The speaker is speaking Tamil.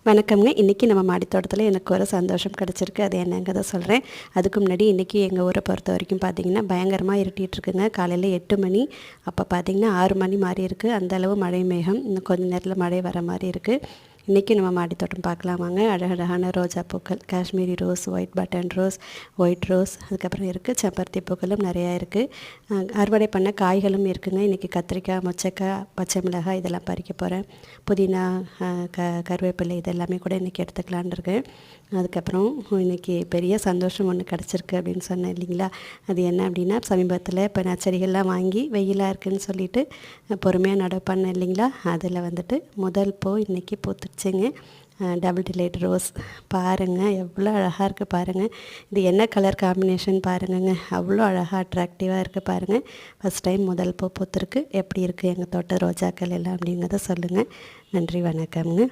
வணக்கம்ங்க. இன்றைக்கி நம்ம மாடி தோட்டத்தில் எனக்கு ஒரு சந்தோஷம் கிடச்சிருக்கு. அது என்னங்கிறத சொல்கிறேன். அதுக்கு முன்னாடி இன்றைக்கி எங்கள் ஊரை பொறுத்த வரைக்கும் பார்த்திங்கன்னா பயங்கரமாக இருட்டிகிட்ருக்குங்க. காலையில் 8 மணி. அப்போ பார்த்திங்கன்னா 6 மணி மாதிரி இருக்குது. அந்தளவு மழை மேகம். இன்னும் கொஞ்சம் நேரத்தில் மழை வர மாதிரி இருக்குது. இன்றைக்கி நம்ம மாடித்தோட்டம் பார்க்கலாம் வாங்க. அழகழகான ரோஜா பூக்கள், Kashmiri rose, white button rose, white rose, அதுக்கப்புறம் இருக்குது செம்பருத்தி பூக்களும் நிறையா இருக்குது. அறுவடை பண்ண காய்களும் இருக்குதுங்க. இன்றைக்கி கத்திரிக்காய், மொச்சக்காய், பச்சை மிளகாய் இதெல்லாம் பறிக்க போகிறேன். புதினா, கருவேப்பிலை இதெல்லாமே கூட இன்றைக்கி எடுத்துக்கலான் இருக்கேன். அதுக்கப்புறம் இன்றைக்கி பெரிய சந்தோஷம் ஒன்று கிடச்சிருக்கு அப்படின்னு சொன்னேன் இல்லைங்களா. அது என்ன அப்படின்னா, சமீபத்தில் இப்போ நான் செடிகள்லாம் வாங்கி வெயிலாக இருக்குதுன்னு சொல்லிவிட்டு பொறுமையாக நடவு பண்ணேன் இல்லைங்களா. அதில் வந்துட்டு முதல் பூ இன்றைக்கி பூத்துடுச்சுங்க. டபுள் டிலைட் ரோஸ் பாருங்கள், எவ்வளோ அழகாக இருக்குது பாருங்கள். இது என்ன கலர் காம்பினேஷன் பாருங்கங்க, அவ்வளோ அழகாக அட்ராக்டிவாக இருக்குது பாருங்கள். ஃபஸ்ட் டைம் முதல் பூ பூத்துருக்கு. எப்படி இருக்குது எங்கள் தோட்ட ரோஜாக்கள் எல்லாம் அப்படிங்கிறத சொல்லுங்கள். நன்றி, வணக்கம்ங்க.